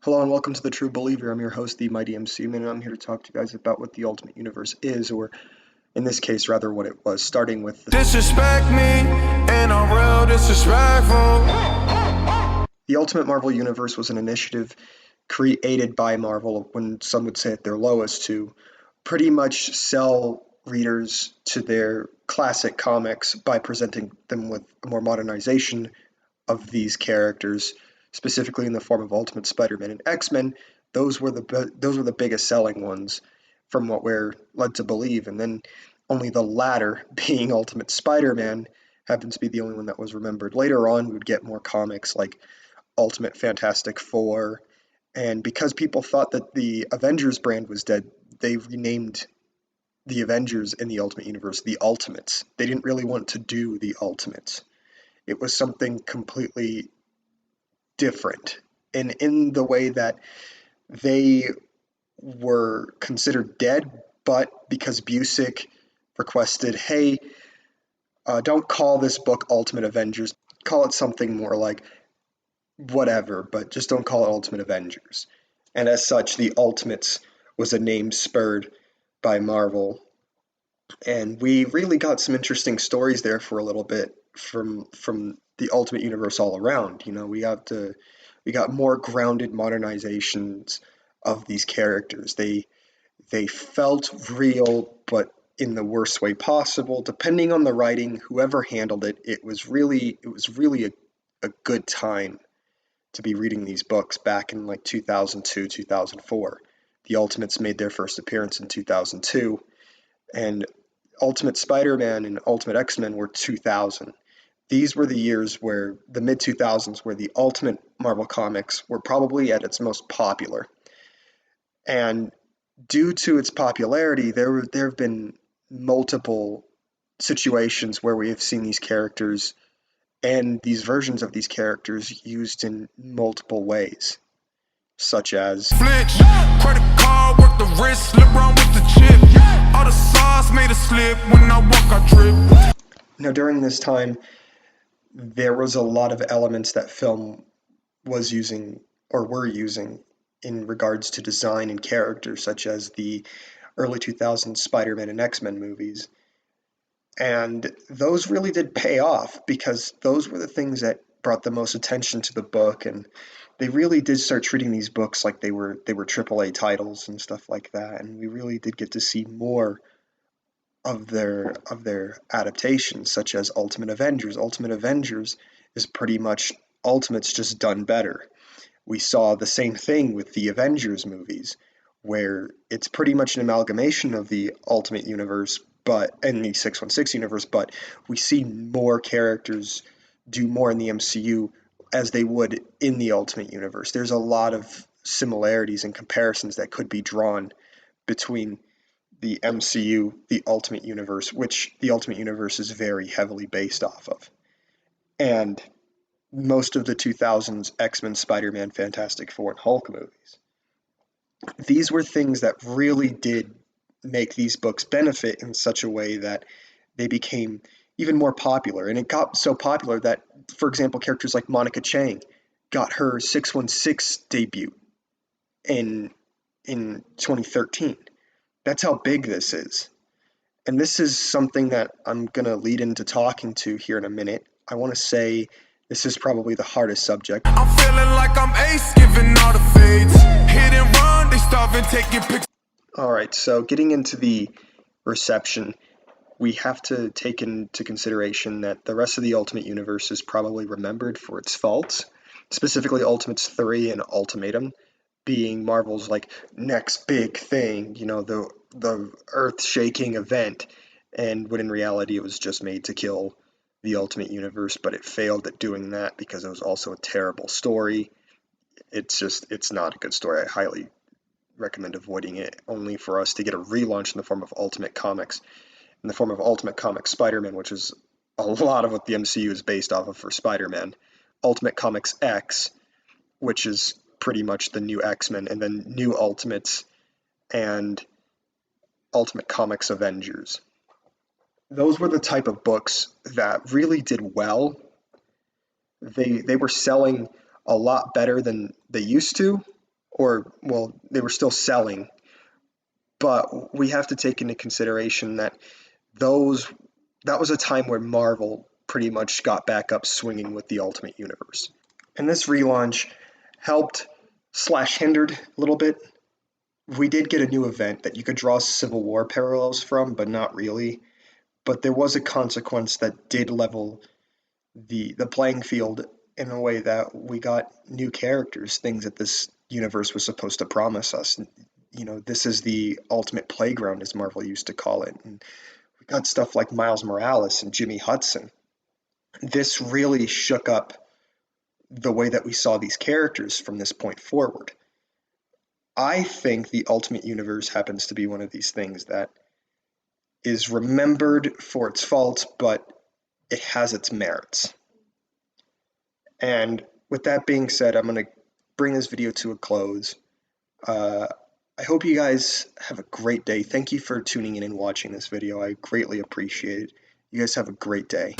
Hello and welcome to The True Believer. I'm your host, the Mighty MC Man, and I'm here to talk to you guys about what the Ultimate Universe is, or in this case, rather, what it was, starting with Disrespect me, and I'm real disrespectful. The Ultimate Marvel Universe was an initiative created by Marvel, when some would say at their lowest, to pretty much sell readers to their classic comics by presenting them with a more modernization of these characters, specifically in the form of Ultimate Spider-Man and X-Men. Those were the biggest selling ones, from what we're led to believe, and then only the latter, being Ultimate Spider-Man, happens to be the only one that was remembered. Later on, we would get more comics like Ultimate Fantastic Four, and because people thought that the Avengers brand was dead, they renamed the Avengers in the Ultimate Universe the Ultimates. They didn't really want to do the Ultimates. It was something completely different, and in the way that they were considered dead, but because Busick requested, hey, don't call this book Ultimate Avengers, call it something more like whatever, but just don't call it Ultimate Avengers. And as such, the Ultimates was a name spurred by Marvel. And we really got some interesting stories there for a little bit from the Ultimate Universe all around. You know, we got more grounded modernizations of these characters. They felt real, but in the worst way possible. Depending on the writing, whoever handled it, it was really a good time to be reading these books back in like 2002, 2004. The Ultimates made their first appearance in 2002, and Ultimate Spider-Man and Ultimate X-Men were 2000. These were the years where, the mid 2000s, where the Ultimate Marvel Comics were probably at its most popular. And due to its popularity, there have been multiple situations where we have seen these characters and these versions of these characters used in multiple ways, such as Flinch, credit card, work the wrist, LeBron with the chip. All the sauce made a slip when I walk, I trip. now during this time, there was a lot of elements that film was using or were using in regards to design and character, such as the early 2000s Spider-Man and X-Men movies. And those really did pay off because those were the things that brought the most attention to the book, and they really did start treating these books like they were AAA titles and stuff like that. And we really did get to see more of their adaptations, such as Ultimate Avengers. Ultimate Avengers is pretty much Ultimates just done better. We saw the same thing with the Avengers movies, where it's pretty much an amalgamation of the Ultimate Universe, but and the 616 universe, but we see more characters do more in the MCU as they would in the Ultimate Universe. There's a lot of similarities and comparisons that could be drawn between the MCU, the Ultimate Universe, which the Ultimate Universe is very heavily based off of, and most of the 2000s X-Men, Spider-Man, Fantastic Four, and Hulk movies. These were things that really did make these books benefit in such a way that they became even more popular. And it got so popular that, for example, characters like Monica Chang got her 616 debut in 2013. That's how big this is. And this is something that I'm going to lead into talking to here in a minute. I want to say this is probably the hardest subject. I'm feeling like I'm ace, giving all the fades. Hit and run, they starving, taking pics. All right, so getting into the reception, we have to take into consideration that the rest of the Ultimate Universe is probably remembered for its faults, specifically Ultimates 3 and Ultimatum being Marvel's like next big thing, you know, the earth-shaking event, and when in reality it was just made to kill the Ultimate Universe, but it failed at doing that because it was also a terrible story. It's not a good story. I highly recommend avoiding it, only for us to get a relaunch in the form of Ultimate Comics, in the form of Ultimate Comics Spider-Man, which is a lot of what the MCU is based off of for Spider-Man. Ultimate Comics X, which is pretty much the new X-Men, and then New Ultimates and Ultimate Comics Avengers. Those were the type of books that really did well. They were selling a lot better than they used to, or, well, they were still selling, but we have to take into consideration that those that was a time where Marvel pretty much got back up swinging with the Ultimate Universe. And this relaunch helped slash hindered a little bit. We did get a new event that you could draw Civil War parallels from, but not really. But there was a consequence that did level the playing field in a way that we got new characters, things that this universe was supposed to promise us. You know, this is the ultimate playground, as Marvel used to call it. And we got stuff like Miles Morales and Jimmy Hudson. This really shook up the way that we saw these characters from this point forward. I think the Ultimate Universe happens to be one of these things that is remembered for its faults, but it has its merits. And with that being said, I'm going to bring this video to a close. I hope you guys have a great day. Thank you for tuning in and watching this video. I greatly appreciate it. You guys have a great day.